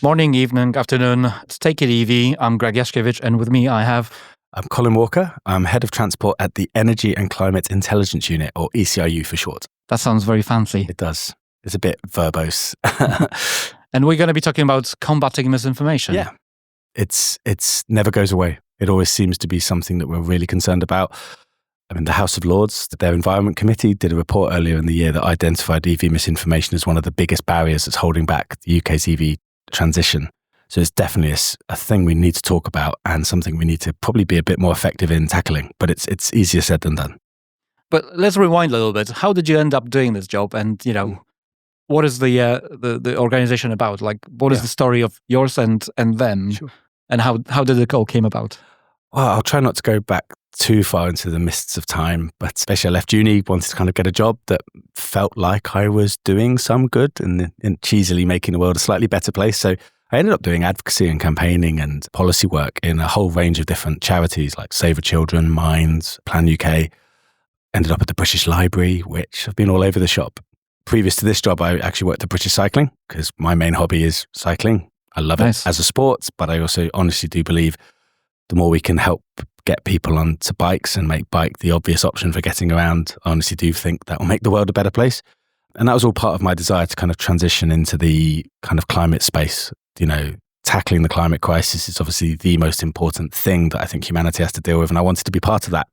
Morning, evening, afternoon. It's Take It EV. I'm Greg Yashkevich, and with me I have... I'm Colin Walker. I'm Head of Transport at the Energy and Climate Intelligence Unit, or ECIU for short. That sounds very fancy. It does. It's a bit verbose. And we're going to be talking about combating misinformation. Yeah. It's never goes away. It always seems to be something that we're really concerned about. I mean, the House of Lords, their Environment Committee, did a report earlier in the year that identified EV misinformation as one of the biggest barriers that's holding back the UK's EV transition. So it's definitely a thing we need to talk about and something we need to probably be a bit more effective in tackling. But it's easier said than done. But let's rewind a little bit. How did you end up doing this job? And, what is the organization about? Like, what is the story of yours and them? Sure. And how did it all came about? Well, I'll try not to go back too far into the mists of time, but especially I left uni, wanted to kind of get a job that felt like I was doing some good and cheesily making the world a slightly better place. So I ended up doing advocacy and campaigning and policy work in a whole range of different charities like Save the Children, Minds, Plan UK. Ended up at the British Library, which I've been all over the shop. Previous to this job, I actually worked at British Cycling because my main hobby is cycling. I love it as a sport, but I also honestly do believe the more we can help get people onto bikes and make bike the obvious option for getting around, I honestly do think that will make the world a better place. And that was all part of my desire to kind of transition into the kind of climate space. Tackling the climate crisis is obviously the most important thing that I think humanity has to deal with, and I wanted to be part of that.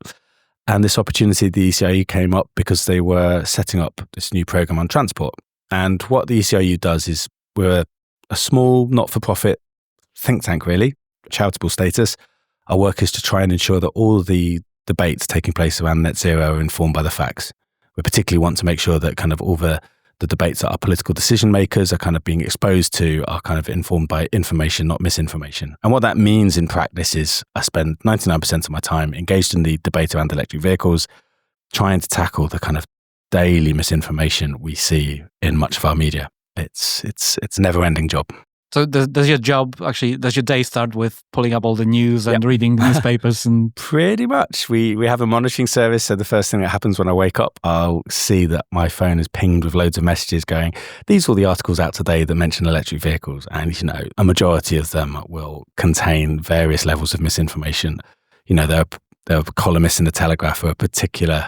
And this opportunity at the ECIU came up because they were setting up this new program on transport. And what the ECIU does is we're a small, not-for-profit think tank, really, charitable status. Our work is to try and ensure that all the debates taking place around net zero are informed by the facts. We particularly want to make sure that kind of all the debates that our political decision makers are kind of being exposed to are kind of informed by information, not misinformation. And what that means in practice is I spend 99% of my time engaged in the debate around electric vehicles, trying to tackle the kind of daily misinformation we see in much of our media. It's a never-ending job. So does your day start with pulling up all the news and reading newspapers? And Pretty much. We have a monitoring service, so the first thing that happens when I wake up, I'll see that my phone is pinged with loads of messages going, these are all the articles out today that mention electric vehicles. And, a majority of them will contain various levels of misinformation. There are columnists in the Telegraph who are particularly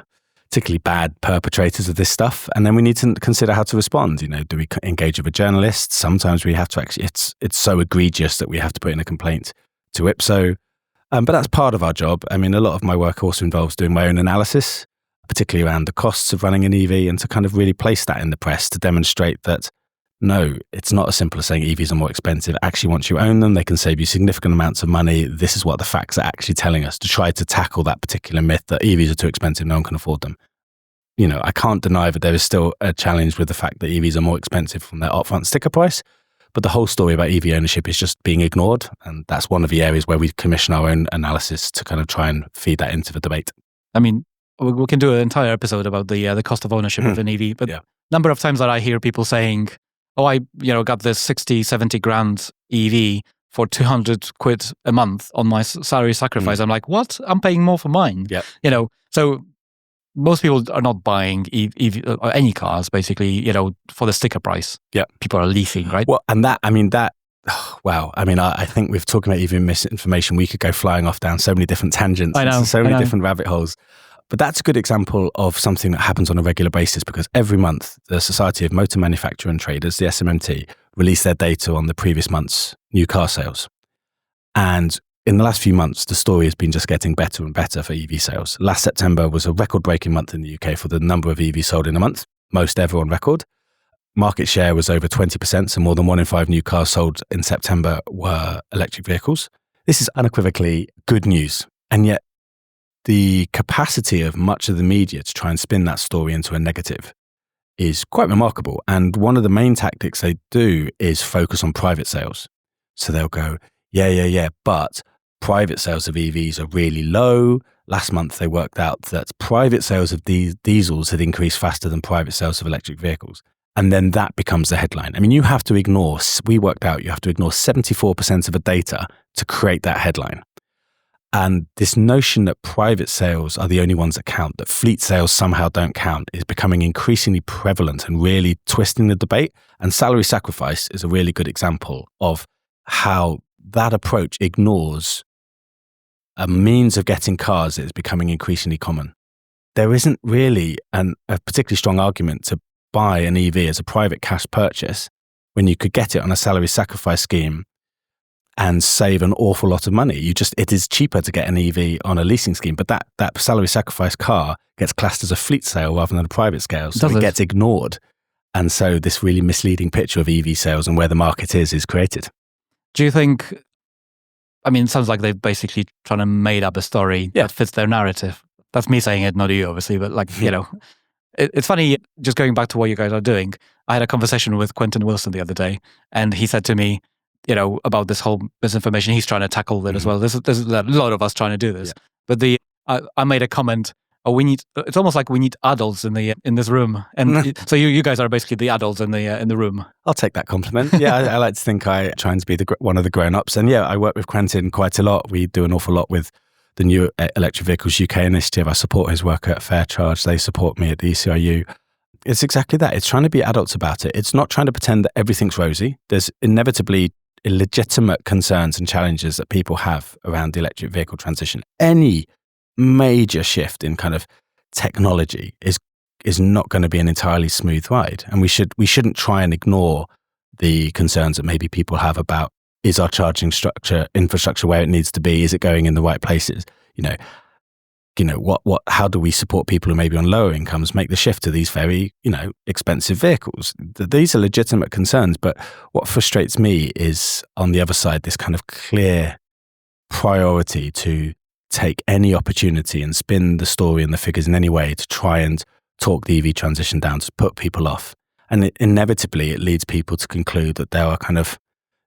bad perpetrators of this stuff. And then we need to consider how to respond. Do we engage with a journalist? Sometimes we have to it's so egregious that we have to put in a complaint to IPSO. But that's part of our job. I mean, a lot of my work also involves doing my own analysis, particularly around the costs of running an EV, and to kind of really place that in the press to demonstrate that, no, it's not as simple as saying EVs are more expensive. Actually, once you own them, they can save you significant amounts of money. This is what the facts are actually telling us, to try to tackle that particular myth that EVs are too expensive, no one can afford them. I can't deny that there is still a challenge with the fact that EVs are more expensive from their upfront sticker price, but the whole story about EV ownership is just being ignored. And that's one of the areas where we commission our own analysis to kind of try and feed that into the debate. I mean, we can do an entire episode about the cost of ownership of an EV, but number of times that I hear people saying, oh, I got this 60, 70 grand EV for 200 quid a month on my salary sacrifice. I'm like, what? I'm paying more for mine. Yeah. So most people are not buying EV or any cars, basically, for the sticker price. Yeah. People are leasing, right? Well, and wow. I mean, I think we've talking about EV misinformation. We could go flying off down so many different tangents. I know. So many different rabbit holes. But that's a good example of something that happens on a regular basis, because every month the Society of Motor Manufacturer and Traders, the SMMT, release their data on the previous month's new car sales. And in the last few months, the story has been just getting better and better for EV sales. Last September was a record-breaking month in the UK for the number of EVs sold in a month, most ever on record. Market share was over 20%, so more than 1 in 5 new cars sold in September were electric vehicles. This is unequivocally good news. And yet, the capacity of much of the media to try and spin that story into a negative is quite remarkable. And one of the main tactics they do is focus on private sales. So they'll go, but private sales of EVs are really low. Last month, they worked out that private sales of diesels had increased faster than private sales of electric vehicles. And then that becomes the headline. I mean, you have to ignore 74% of the data to create that headline. And this notion that private sales are the only ones that count, that fleet sales somehow don't count, is becoming increasingly prevalent and really twisting the debate. And salary sacrifice is a really good example of how that approach ignores a means of getting cars that is becoming increasingly common. There isn't really a particularly strong argument to buy an EV as a private cash purchase when you could get it on a salary sacrifice scheme and save an awful lot of money. It is cheaper to get an EV on a leasing scheme, but that salary sacrifice car gets classed as a fleet sale rather than a private scale, so it gets ignored. And so this really misleading picture of EV sales and where the market is created. Do you think, it sounds like they're basically trying to make up a story that fits their narrative. That's me saying it, not you, obviously, but it's funny, just going back to what you guys are doing. I had a conversation with Quentin Wilson the other day, and he said to me, about this whole misinformation. He's trying to tackle it as well. There's a lot of us trying to do this. Yeah. But I made a comment, it's almost like we need adults in this room. And so you guys are basically the adults in the room. I'll take that compliment. Yeah, I like to think I try to be one of the grown-ups. And yeah, I work with Quentin quite a lot. We do an awful lot with the new Electric Vehicles UK initiative. I support his work at Fair Charge. They support me at the ECIU. It's exactly that. It's trying to be adults about it. It's not trying to pretend that everything's rosy. There's inevitably legitimate concerns and challenges that people have around the electric vehicle transition. Any major shift in kind of technology is not going to be an entirely smooth ride, and we shouldn't try and ignore the concerns that maybe people have about, is our charging infrastructure where it needs to be? Is it going in the right places? How do we support people who may be on lower incomes make the shift to these very, expensive vehicles? These are legitimate concerns, but what frustrates me is on the other side, this kind of clear priority to take any opportunity and spin the story and the figures in any way to try and talk the EV transition down, to put people off. And inevitably, it leads people to conclude that there are kind of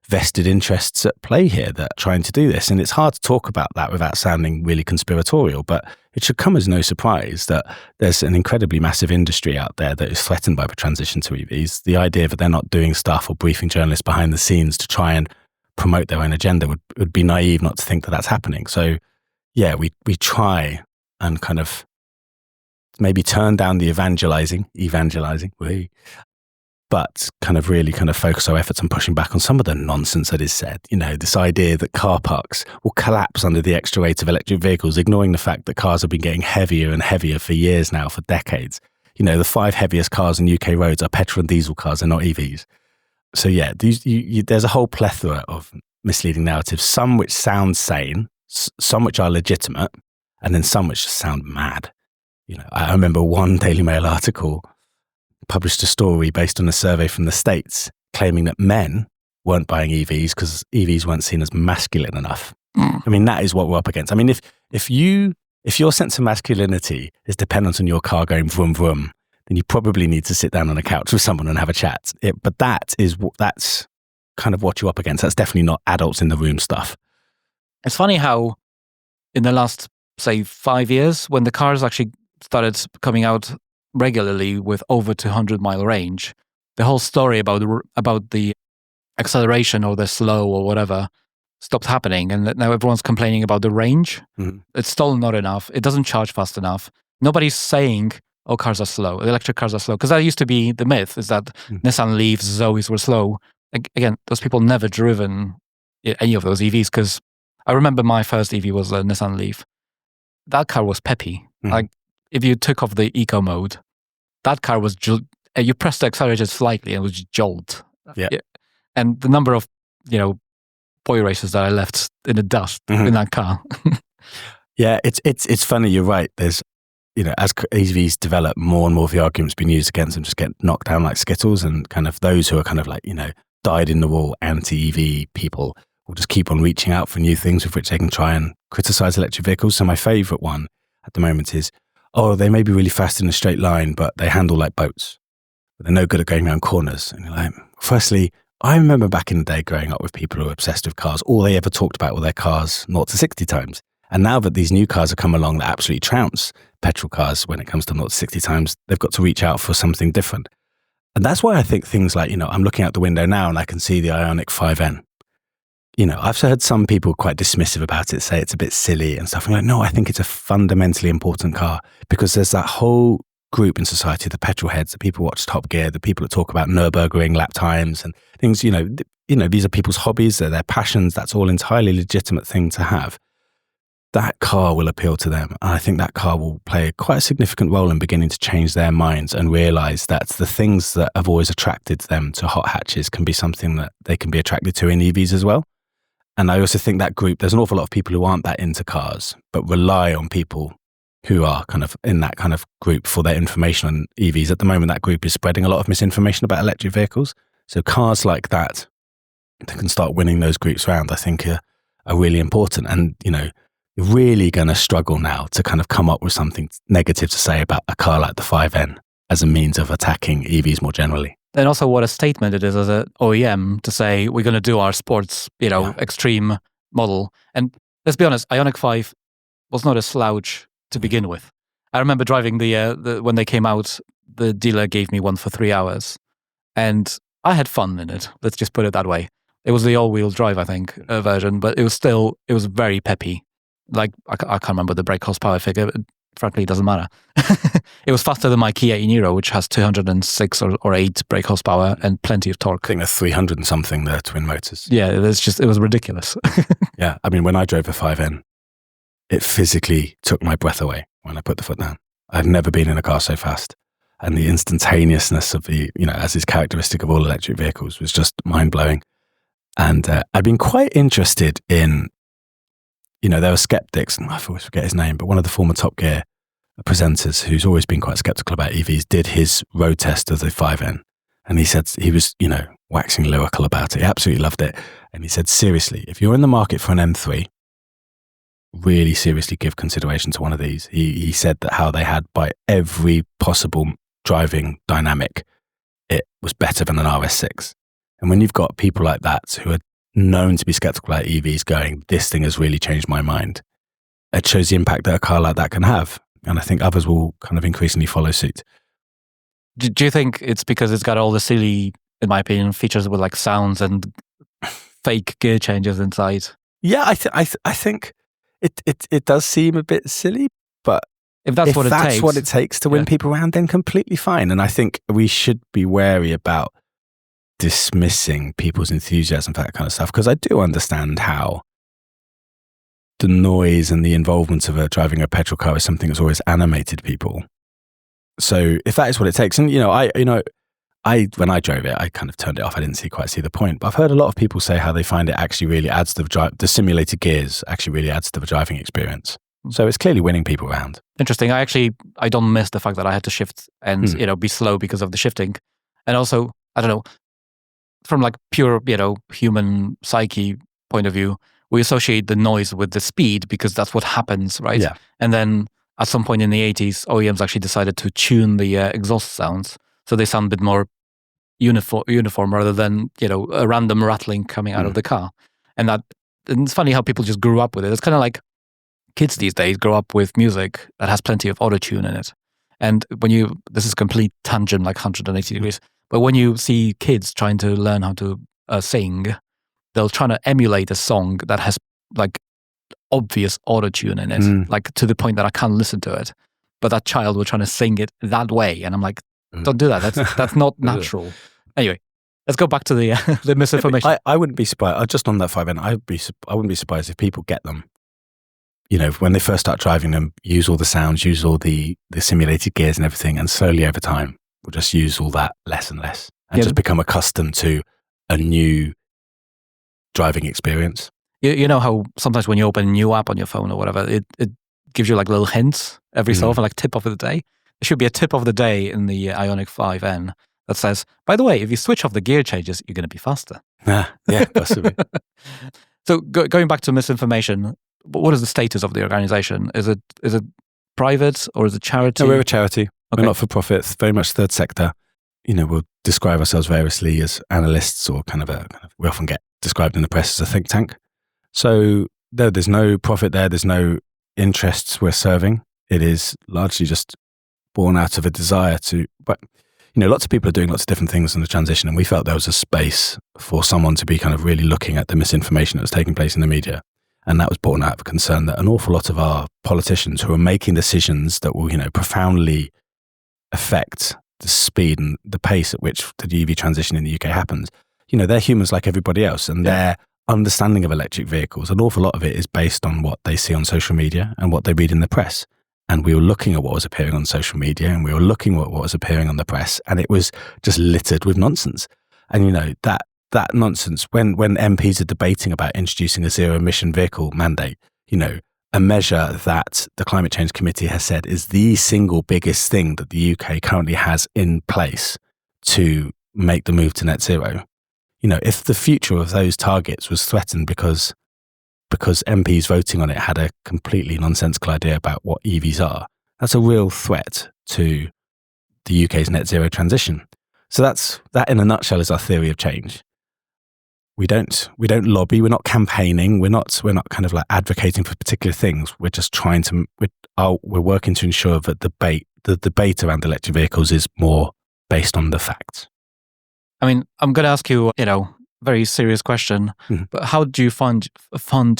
vested interests at play here that are trying to do this. And it's hard to talk about that without sounding really conspiratorial, but it should come as no surprise that there's an incredibly massive industry out there that is threatened by the transition to EVs. The idea that they're not doing stuff or briefing journalists behind the scenes to try and promote their own agenda would be naive not to think that that's happening. So yeah, we try and kind of maybe turn down the evangelizing, but kind of really kind of focus our efforts on pushing back on some of the nonsense that is said. This idea that car parks will collapse under the extra weight of electric vehicles, ignoring the fact that cars have been getting heavier and heavier for years now, for decades. The 5 heaviest cars on UK roads are petrol and diesel cars and not EVs. So yeah, there's a whole plethora of misleading narratives, some which sound sane, some which are legitimate, and then some which just sound mad. I remember one Daily Mail article published a story based on a survey from the States claiming that men weren't buying EVs because EVs weren't seen as masculine enough. That is what we're up against. If your sense of masculinity is dependent on your car going vroom vroom, then you probably need to sit down on a couch with someone and have a chat. But that's kind of what you're up against. That's definitely not adults in the room stuff. It's funny how in the last, say, 5 years, when the cars actually started coming out regularly with over 200-mile range, the whole story about the acceleration or the slow or whatever stopped happening, and now everyone's complaining about the range. It's still not enough. It doesn't charge fast enough. Nobody's saying, oh, cars are slow, electric cars are slow, because that used to be the myth, is that Nissan Leafs, Zoes were slow. Again, those people never driven any of those EVs, because I remember my first EV was a Nissan Leaf. That car was peppy. Like, if you took off the eco mode, that car was you pressed the accelerator slightly and it was jolt. Yeah. And the number of, boy races that I left in the dust in that car. Yeah, it's funny, you're right. There's, as EVs develop, more and more of the arguments being used against them just get knocked down like Skittles, and kind of those who are kind of like, dyed in the wool anti-EV people will just keep on reaching out for new things with which they can try and criticize electric vehicles. So my favorite one at the moment is, they may be really fast in a straight line, but they handle like boats. But they're no good at going around corners. And you're like, firstly, I remember back in the day growing up with people who were obsessed with cars. All they ever talked about were their cars 0 to 60 times. And now that these new cars have come along that absolutely trounce petrol cars when it comes to 0 to 60 times, they've got to reach out for something different. And that's why I think things like, I'm looking out the window now and I can see the Ioniq 5N. I've heard some people quite dismissive about it, say it's a bit silly and stuff. I'm like, no, I think it's a fundamentally important car, because there's that whole group in society, the petrol heads, the people who watch Top Gear, the people that talk about Nürburgring lap times and things, these are people's hobbies, they're their passions. That's all entirely legitimate thing to have. That car will appeal to them. And I think that car will play quite a significant role in beginning to change their minds and realize that the things that have always attracted them to hot hatches can be something that they can be attracted to in EVs as well. And I also think that group, there's an awful lot of people who aren't that into cars, but rely on people who are kind of in that kind of group for their information on EVs. At the moment, that group is spreading a lot of misinformation about electric vehicles. So cars like that can start winning those groups around, I think are really important. And, you're really going to struggle now to kind of come up with something negative to say about a car like the 5N as a means of attacking EVs more generally. And also what a statement it is as an OEM to say, we're going to do our sports, extreme model. And let's be honest, Ioniq 5 was not a slouch to begin with. I remember driving the when they came out, the dealer gave me one for 3 hours. And I had fun in it. Let's just put it that way. It was the all-wheel drive, I think, version, but it was very peppy. Like, I can't remember the brake horsepower figure. Frankly, it doesn't matter. It was faster than my Kia e-Niro, which has 206 or 8 brake horsepower and plenty of torque. I think they're 300 and something, they're twin motors. Yeah, it was ridiculous. Yeah, I mean, when I drove a 5N, it physically took my breath away when I put the foot down. I've never been in a car so fast. And the instantaneousness of the, as is characteristic of all electric vehicles, was just mind-blowing. And I've been quite interested in, there were skeptics, and I always forget his name, but one of the former Top Gear presenters who's always been quite skeptical about EVs did his road test of the 5N. And he said he was, waxing lyrical about it. He absolutely loved it. And he said, seriously, if you're in the market for an M3, really seriously give consideration to one of these. He said that how they had, by every possible driving dynamic, it was better than an RS6. And when you've got people like that who are known to be skeptical about EVs going, this thing has really changed my mind, it shows the impact that a car like that can have. And I think others will kind of increasingly follow suit. Do you think it's because it's got all the silly, in my opinion, features with like sounds and fake gear changes inside? Yeah, I think it does seem a bit silly, but if that's what it takes to win people around, then completely fine. And I think we should be wary about dismissing people's enthusiasm for that kind of stuff, because I do understand how the noise and the involvement of driving a petrol car is something that's always animated people. So if that is what it takes, and when I drove it, I kind of turned it off. I didn't quite see the point, but I've heard a lot of people say how they find it actually really adds to the simulated gears actually really adds to the driving experience. So it's clearly winning people around. Interesting. I don't miss the fact that I had to shift and be slow because of the shifting, and also I don't know, from like pure human psyche point of view, we associate the noise with the speed because that's what happens, right? Yeah. And then at some point in the 80s, OEMs actually decided to tune the exhaust sounds so they sound a bit more uniform rather than a random rattling coming out of the car. And it's funny how people just grew up with it. It's kind of like kids these days grow up with music that has plenty of auto-tune in it. And this is complete tangent, like 180 degrees, but when you see kids trying to learn how to sing, they'll try to emulate a song that has like obvious auto-tune in it, like to the point that I can't listen to it. But that child will try to sing it that way. And I'm like, don't do that. That's not natural. Anyway, let's go back to the misinformation. I wouldn't be surprised. Just on that 5N, I wouldn't be surprised if people get them. When they first start driving them, use all the sounds, use all the simulated gears and everything, and slowly over time, we'll just use all that less and less, and just become accustomed to a new driving experience. You know how sometimes when you open a new app on your phone or whatever, it gives you like little hints every so often, like tip of the day. There should be a tip of the day in the Ioniq 5N that says, by the way, if you switch off the gear changes, you're going to be faster. Yeah, possibly. So going back to misinformation, what is the status of the organization? Is it private or is it charity? No, we're a charity. Okay. We're not for profit, very much third sector. We'll describe ourselves variously as analysts or we often get described in the press as a think tank. So there's no profit there. There's no interests we're serving. It is largely just born out of a desire to, but lots of people are doing lots of different things in the transition, and we felt there was a space for someone to be kind of really looking at the misinformation that was taking place in the media. And that was born out of a concern that an awful lot of our politicians who are making decisions that will, profoundly affect the speed and the pace at which the EV transition in the UK happens, they're humans like everybody else, and their understanding of electric vehicles, an awful lot of it is based on what they see on social media and what they read in the press. And we were looking at what was appearing on social media, and we were looking at what was appearing on the press, and it was just littered with nonsense. And that nonsense, when MPs are debating about introducing a zero emission vehicle mandate, a measure that the Climate Change Committee has said is the single biggest thing that the UK currently has in place to make the move to net zero. If the future of those targets was threatened because MPs voting on it had a completely nonsensical idea about what EVs are, that's a real threat to the UK's net zero transition. So that in a nutshell is our theory of change. We don't lobby, we're not campaigning, we're not kind of like advocating for particular things. We're just we're working to ensure that the debate around electric vehicles is more based on the facts. I mean, I'm going to ask you, very serious question, but how do you fund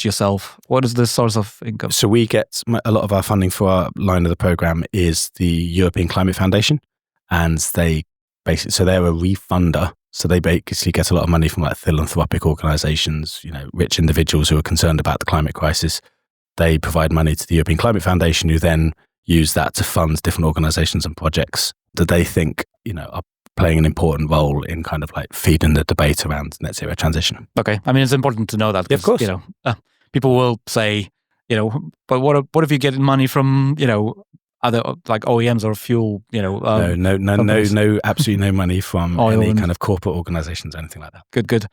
yourself? What is the source of income? So we get a lot of our funding for our line of the program is the European Climate Foundation, and they're a refunder. So they basically get a lot of money from like philanthropic organizations, rich individuals who are concerned about the climate crisis. They provide money to the European Climate Foundation, who then use that to fund different organizations and projects that they think, are playing an important role in kind of like feeding the debate around net zero transition. Okay. I mean, it's important to know that. Yeah, of course. People will say, but what if you get money from, other like OEMs or fuel, no, absolutely no money from any kind of corporate organizations or anything like that. Good.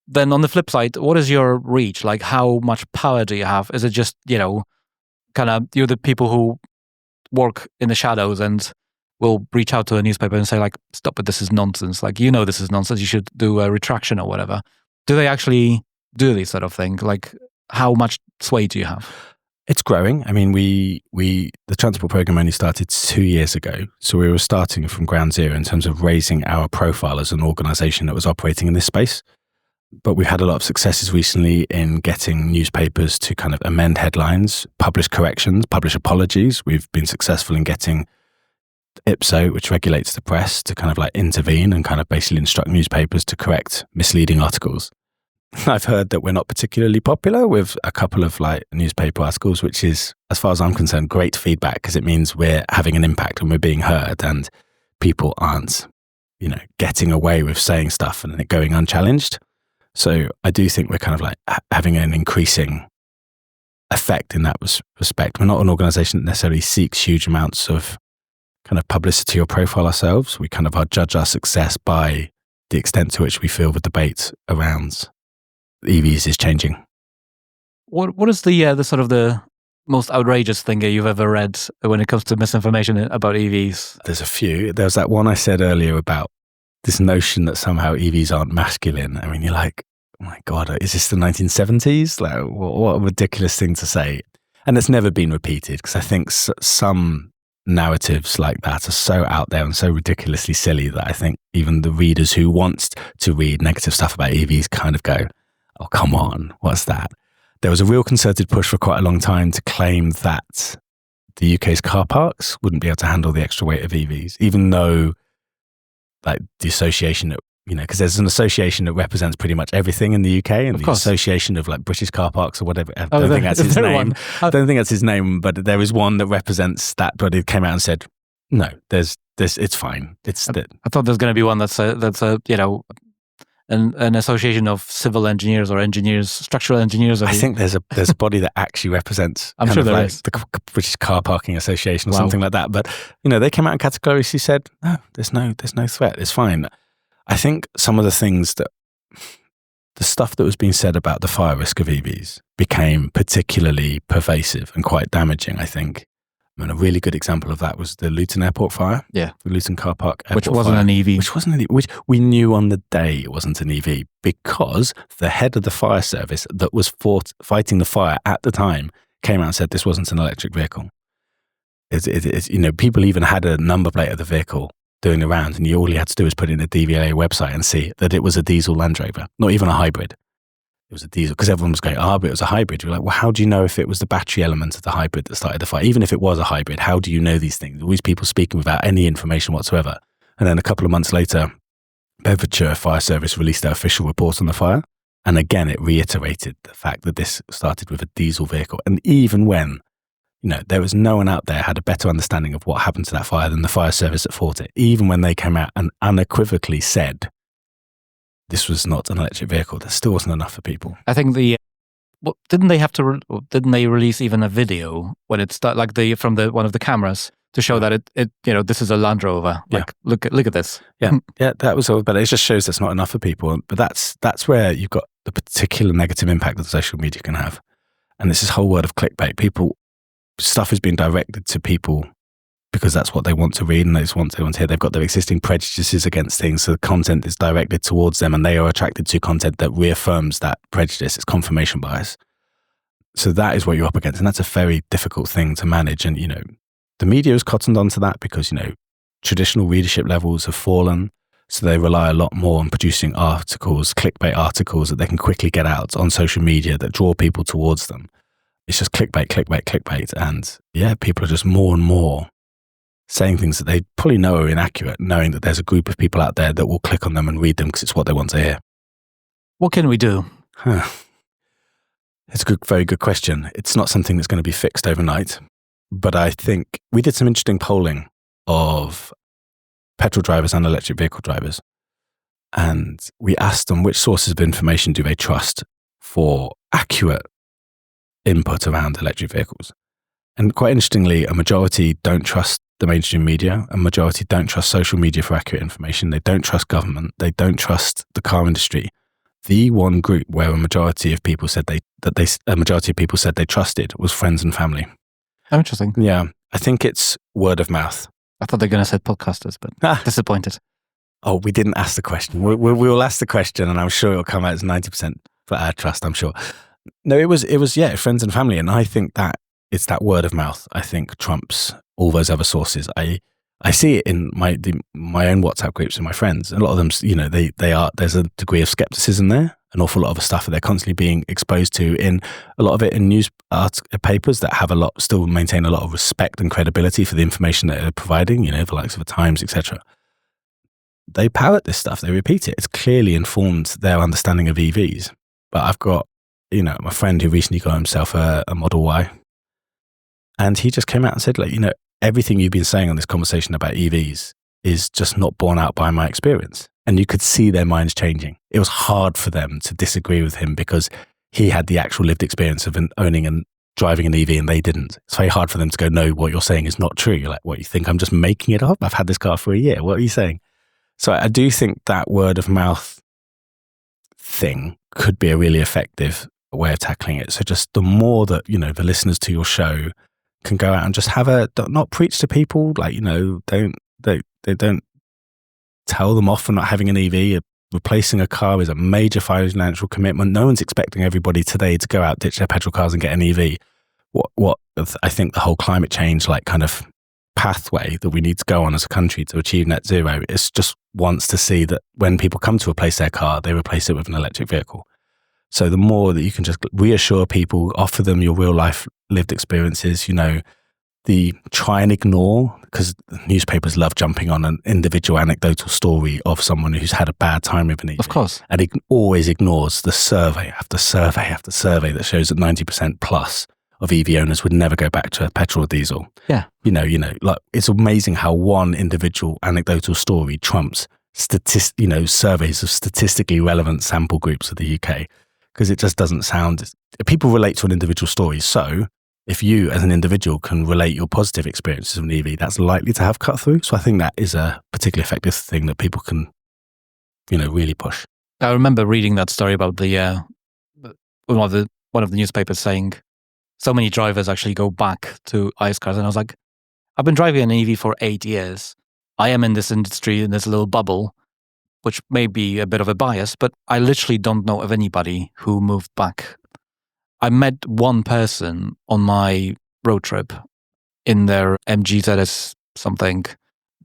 Then on the flip side, what is your reach? Like, how much power do you have? Is it just, kind of you're the people who work in the shadows and will reach out to a newspaper and say like, stop it, this is nonsense. Like, this is nonsense. You should do a retraction or whatever. Do they actually do this sort of thing? Like, how much sway do you have? It's growing. I mean, the transport program only started 2 years ago. So we were starting from ground zero in terms of raising our profile as an organization that was operating in this space. But we've had a lot of successes recently in getting newspapers to kind of amend headlines, publish corrections, publish apologies. We've been successful in getting IPSO, which regulates the press, to kind of like intervene and kind of basically instruct newspapers to correct misleading articles. I've heard that we're not particularly popular with a couple of like newspaper articles, which is, as far as I'm concerned, great feedback, because it means we're having an impact and we're being heard, and people aren't, getting away with saying stuff and it going unchallenged. So I do think we're kind of like having an increasing effect in that respect. We're not an organization that necessarily seeks huge amounts of kind of publicity or profile ourselves. We kind of judge our success by the extent to which we feel the debate around EVs is changing. What is the sort of the most outrageous thing you've ever read when it comes to misinformation about EVs? There's a few. There's that one I said earlier about this notion that somehow EVs aren't masculine. I mean, you're like, oh my God, is this the 1970s? Like, what a ridiculous thing to say. And it's never been repeated, because I think some narratives like that are so out there and so ridiculously silly that I think even the readers who want to read negative stuff about EVs kind of go, oh, come on, what's that? There was a real concerted push for quite a long time to claim that the UK's car parks wouldn't be able to handle the extra weight of EVs, even though like the association that, because there's an association that represents pretty much everything in the UK, and the association of like British car parks or whatever. I don't think that's his name. I don't think that's his name, but there is one that represents that, but it came out and said, no, there's this, it's fine. I thought there's going to be one that's an association of civil engineers or engineers, structural engineers. I think there's a body that actually represents I'm sure there is. The British Car Parking Association or something like that. But, they came out and categorically said, no, there's no threat. It's fine. I think some of the stuff that was being said about the fire risk of EVs became particularly pervasive and quite damaging, I think. And a really good example of that was the Luton Airport fire. Yeah. The Luton car park airport Which wasn't fire, an EV. Which we knew on the day it wasn't an EV, because the head of the fire service that was fighting the fire at the time came out and said this wasn't an electric vehicle. People even had a number plate of the vehicle doing the rounds, and all you had to do was put in a DVLA website and see that it was a diesel Land Rover, not even a hybrid. It was a diesel, because everyone was going, but it was a hybrid. You're like, well, how do you know if it was the battery element of the hybrid that started the fire? Even if it was a hybrid, how do you know these things? All these people speaking without any information whatsoever. And then a couple of months later, Bedfordshire Fire Service released their official report on the fire. And again, it reiterated the fact that this started with a diesel vehicle. And even when, there was no one out there had a better understanding of what happened to that fire than the fire service that fought it. Even when they came out and unequivocally said this was not an electric vehicle, there still wasn't enough for people. I think didn't they release even a video when it started, from one of the cameras to show that it this is a Land Rover. Like, look at this. Yeah, that was all. But it just shows that's not enough for people. But that's where you've got the particular negative impact that social media can have. And this is whole world of clickbait. Stuff is being directed to people because that's what they want to read and they want to hear. They've got their existing prejudices against things, so the content is directed towards them and they are attracted to content that reaffirms that prejudice. It's confirmation bias. So that is what you're up against, and that's a very difficult thing to manage. And, the media has cottoned onto that because, traditional readership levels have fallen, so they rely a lot more on producing articles, clickbait articles that they can quickly get out on social media that draw people towards them. It's just clickbait. And people are just more and more saying things that they probably know are inaccurate, knowing that there's a group of people out there that will click on them and read them because it's what they want to hear. What can we do? It's a very good question. It's not something that's going to be fixed overnight, but I think we did some interesting polling of petrol drivers and electric vehicle drivers. And we asked them which sources of information do they trust for accurate input around electric vehicles. And quite interestingly, a majority don't trust the mainstream media. A majority don't trust social media for accurate information. They don't trust government. They don't trust the car industry. The one group where a majority of people said they trusted was friends and family. Oh, interesting. Yeah, I think it's word of mouth. I thought they were going to say podcasters, but disappointed. Oh, we didn't ask the question. We'll ask the question, and I'm sure it'll come out as 90% for our trust. I'm sure. No, it was friends and family, and I think that it's that word of mouth. I think trumps all those other sources. I see it in my own WhatsApp groups and my friends. A lot of them, there's a degree of skepticism there. An awful lot of stuff that they're constantly being exposed to, in a lot of it in news papers that have still maintain a lot of respect and credibility for the information that they're providing. The likes of the Times, etc. They parrot this stuff. They repeat it. It's clearly informed their understanding of EVs. But I've got, my friend who recently got himself a Model Y, and he just came out and said, everything you've been saying on this conversation about EVs is just not borne out by my experience. And you could see their minds changing. It was hard for them to disagree with him because he had the actual lived experience of owning and driving an EV and they didn't. It's very hard for them to go, no, what you're saying is not true. You're like, what, you think I'm just making it up? I've had this car for a year. What are you saying? So I do think that word of mouth thing could be a really effective way of tackling it. So just the more that, the listeners to your show can go out and just not preach to people, don't tell them off for not having an EV. Replacing a car is a major financial commitment. No one's expecting everybody today to go out, ditch their petrol cars and get an EV. What I think the whole climate change kind of pathway that we need to go on as a country to achieve net zero is just wants to see that when people come to replace their car, they replace it with an electric vehicle. So the more that you can just reassure people, offer them your real life lived experiences, the try and ignore, because newspapers love jumping on an individual anecdotal story of someone who's had a bad time with an EV. Of course. And it always ignores the survey after survey after survey that shows that 90% plus of EV owners would never go back to a petrol or diesel. Yeah. It's amazing how one individual anecdotal story trumps surveys of statistically relevant sample groups of the UK, because it just doesn't sound, people relate to an individual story. So if you as an individual can relate your positive experiences of an EV, that's likely to have cut through. So I think that is a particularly effective thing that people can, really push. I remember reading that story about the one of the newspapers saying so many drivers actually go back to ICE cars. And I was like, I've been driving an EV for 8 years. I am in this industry, in this little bubble, which may be a bit of a bias, but I literally don't know of anybody who moved back. I met one person on my road trip in their MG ZS something,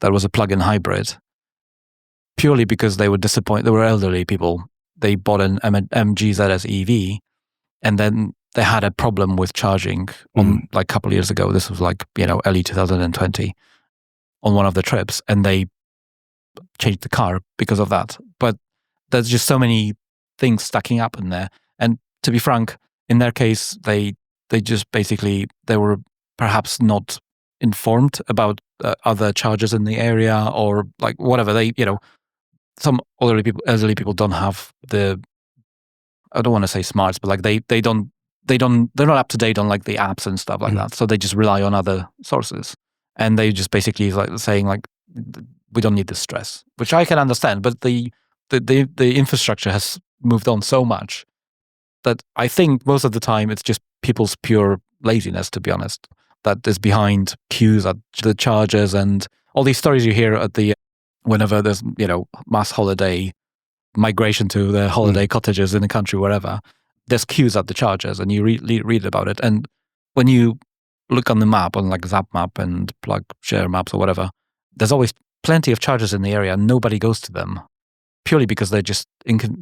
that was a plug-in hybrid, purely because they were disappointed. They were elderly people. They bought an MGZS EV, and then they had a problem with charging on like a couple of years ago. This was like, early 2020 on one of the trips, and they changed the car because of that. But there's just so many things stacking up in there. And to be frank, in their case, they just basically, they were perhaps not informed about other chargers in the area, or like whatever. They, some elderly people don't have the, I don't want to say smarts, but like they're not up to date on like the apps and stuff like that. So they just rely on other sources, and they just basically like saying like, we don't need this stress, which I can understand. But the infrastructure has moved on so much that I think most of the time it's just people's pure laziness, to be honest, that is behind queues at the chargers and all these stories you hear at the, whenever there's, mass holiday migration to the holiday cottages in the country, wherever, there's queues at the chargers, and you read about it. And when you look on the map, on like Zap Map and Plug Share Maps or whatever, there's always plenty of chargers in the area, and nobody goes to them, purely because they just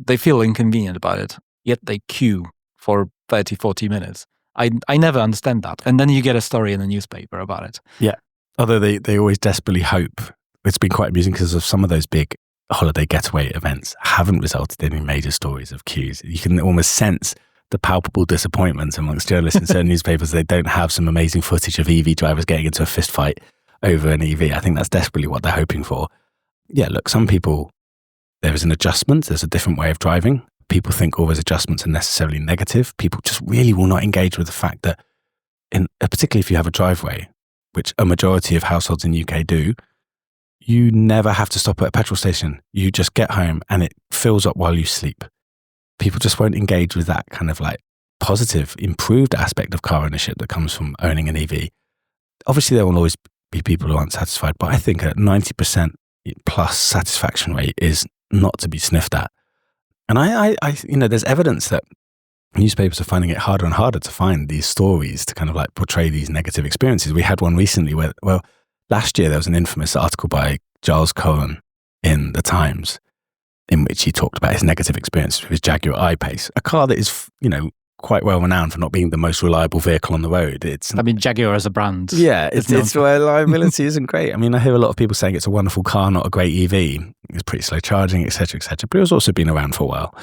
they feel inconvenient about it, yet they queue for 30, 40 minutes. I never understand that. And then you get a story in the newspaper about it. Yeah. Although they always desperately hope. It's been quite amusing because of some of those big holiday getaway events haven't resulted in any major stories of queues. You can almost sense the palpable disappointment amongst journalists in certain newspapers. They don't have some amazing footage of EV drivers getting into a fist fight over an EV. I think that's desperately what they're hoping for. Yeah, look, some people, there is an adjustment. There's a different way of driving. People think all those adjustments are necessarily negative. People just really will not engage with the fact that, particularly if you have a driveway, which a majority of households in the UK do, you never have to stop at a petrol station. You just get home and it fills up while you sleep. People just won't engage with that kind of like positive, improved aspect of car ownership that comes from owning an EV. Obviously, there will always be people who aren't satisfied, but I think a 90% plus satisfaction rate is not to be sniffed at. And I there's evidence that newspapers are finding it harder and harder to find these stories to kind of like portray these negative experiences. We had one recently where, last year there was an infamous article by Giles Cohen in the Times in which he talked about his negative experience with his Jaguar I-Pace, a car that is, quite well renowned for not being the most reliable vehicle on the road. Jaguar as a brand. Yeah, its reliability isn't great. I mean, I hear a lot of people saying it's a wonderful car, not a great EV. It's pretty slow charging, etc., etc. But it's also been around for a while.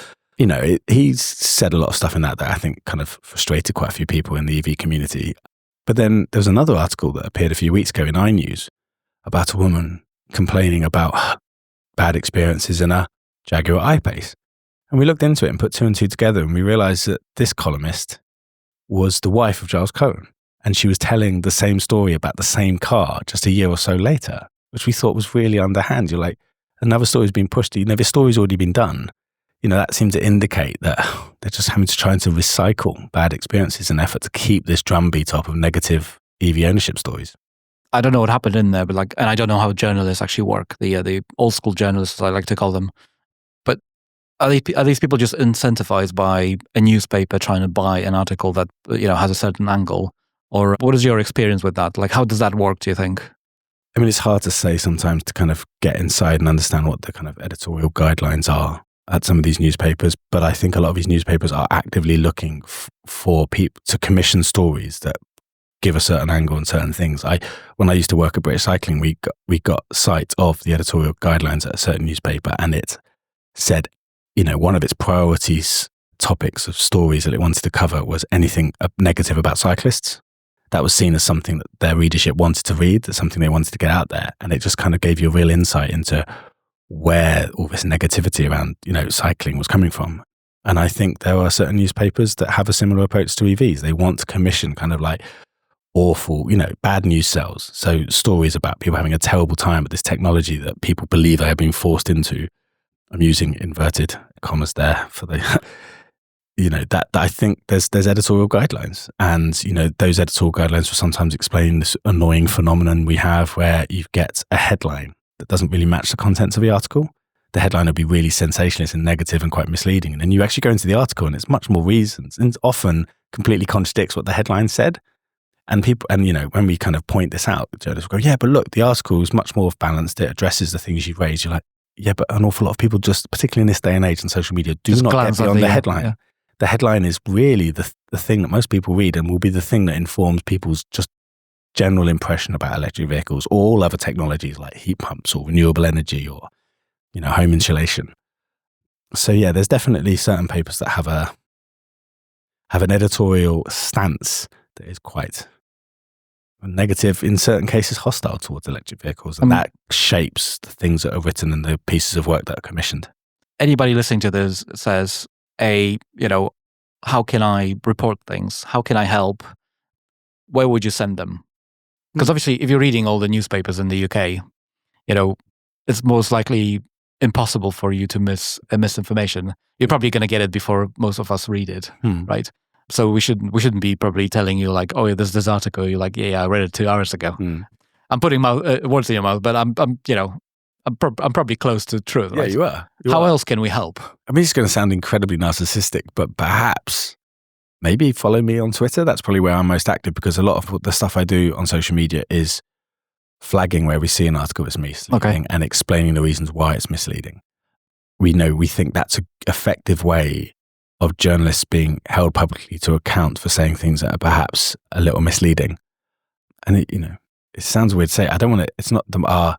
He's said a lot of stuff in that I think kind of frustrated quite a few people in the EV community. But then there was another article that appeared a few weeks ago in iNews about a woman complaining about bad experiences in a Jaguar I-Pace. And we looked into it and put two and two together, and we realized that this columnist was the wife of Giles Cohen. And she was telling the same story about the same car just a year or so later, which we thought was really underhand. You're like, another story's been pushed. This story's already been done. That seemed to indicate that they're just having to try to recycle bad experiences in an effort to keep this drumbeat up of negative EV ownership stories. I don't know what happened in there, but and I don't know how journalists actually work. The old school journalists, I like to call them. But are these people just incentivized by a newspaper trying to buy an article that has a certain angle, or what is your experience with that? Like, how does that work? Do you think? I mean, it's hard to say sometimes to kind of get inside and understand what the kind of editorial guidelines are at some of these newspapers, but I think a lot of these newspapers are actively looking for people to commission stories that give a certain angle on certain things. When I used to work at British Cycling, we got sight of the editorial guidelines at a certain newspaper, and it said, one of its priorities topics of stories that it wanted to cover was anything negative about cyclists. That was seen as something that their readership wanted to read, that's something they wanted to get out there, and it just kind of gave you a real insight into where all this negativity around, cycling was coming from. And I think there are certain newspapers that have a similar approach to EVs. They want to commission kind of like awful, bad news sells. So stories about people having a terrible time with this technology that people believe they have been forced into. I'm using inverted commas there for the, that I think there's editorial guidelines. And, those editorial guidelines will sometimes explain this annoying phenomenon we have where you get a headline that doesn't really match the contents of the article. The headline will be really sensationalist and negative and quite misleading. And then you actually go into the article and it's much more reasons and often completely contradicts what the headline said. And people, and when we kind of point this out, journalists go, yeah, but look, the article is much more balanced. It addresses the things you've raised. You're like, yeah, but an awful lot of people just, particularly in this day and age on social media, do just not get beyond the headline. Yeah. The headline is really the thing that most people read and will be the thing that informs people's just general impression about electric vehicles or all other technologies like heat pumps or renewable energy or, home insulation. So yeah, there's definitely certain papers that have an editorial stance that is quite negative, in certain cases hostile towards electric vehicles, and that shapes the things that are written and the pieces of work that are commissioned. Anybody listening to this says, how can I report things? How can I help? Where would you send them? Because obviously, if you're reading all the newspapers in the UK, it's most likely impossible for you to miss misinformation. You're probably going to get it before most of us read it, right? So we shouldn't be probably telling you like, oh, there's this article. You're like, yeah, I read it 2 hours ago. I'm putting words in your mouth, but I'm probably close to truth. Yeah, right? you are. How else can we help? I mean, it's going to sound incredibly narcissistic, but perhaps maybe follow me on Twitter. That's probably where I'm most active, because a lot of the stuff I do on social media is flagging where we see an article that's misleading and explaining the reasons why it's misleading. We think that's an effective way of journalists being held publicly to account for saying things that are perhaps a little misleading. And it sounds weird to say. It's not our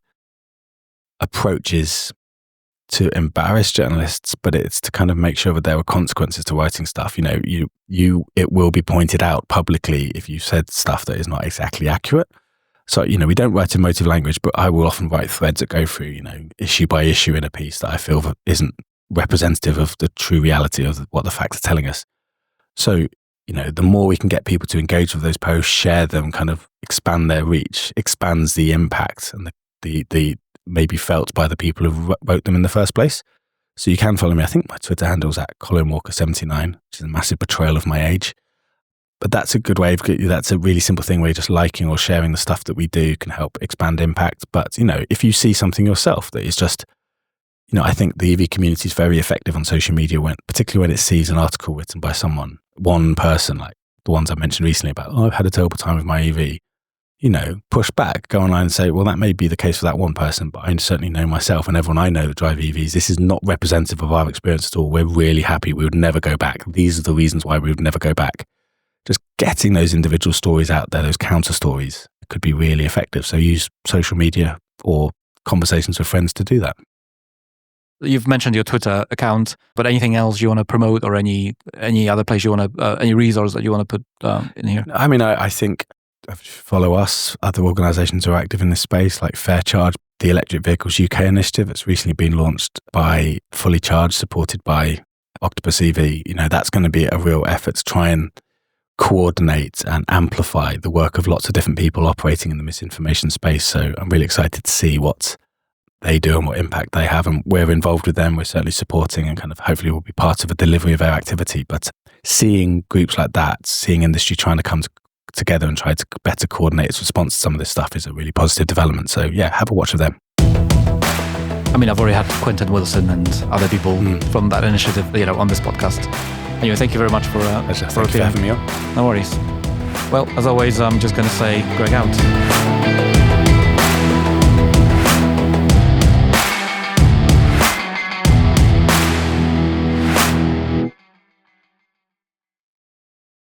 approach is to embarrass journalists, but it's to kind of make sure that there are consequences to writing stuff. It will be pointed out publicly if you said stuff that is not exactly accurate. So, we don't write emotive language, but I will often write threads that go through, issue by issue in a piece that I feel isn't representative of the true reality of what the facts are telling us. So, the more we can get people to engage with those posts, share them, kind of expand their reach, expands the impact and the maybe felt by the people who wrote them in the first place. So you can follow me. I think my Twitter handle is at Colin Walker 79, which is a massive betrayal of my age. But that's a good way that's a really simple thing where you're just liking or sharing the stuff that we do can help expand impact. But, if you see something yourself that is just, I think the EV community is very effective on social media, particularly when it sees an article written by one person, like the ones I mentioned recently about, I've had a terrible time with my EV. Push back, go online and say, well, that may be the case for that one person, but I certainly know myself and everyone I know that drive EVs, this is not representative of our experience at all. We're really happy. We would never go back. These are the reasons why we would never go back. Just getting those individual stories out there, those counter stories, could be really effective. So use social media or conversations with friends to do that. You've mentioned your Twitter account, but anything else you want to promote, or any other place you want to, any resource that you want to put in here? I mean, I think follow us. Other organisations are active in this space, like Fair Charge, the Electric Vehicles UK initiative. It's recently been launched by Fully Charged, supported by Octopus EV. That's going to be a real effort to try and coordinate and amplify the work of lots of different people operating in the misinformation space. So I'm really excited to see what they do and what impact they have, and we're involved with them. We're certainly supporting and kind of hopefully we'll be part of a delivery of their activity. But seeing groups like that, seeing industry trying to come together and try to better coordinate its response to some of this stuff is a really positive development. So yeah, have a watch of them. I mean, I've already had Quentin Wilson and other people from that initiative, on this podcast. Anyway, thank you very much for having me on. No worries. Well, as always, I'm just going to say, Greg out.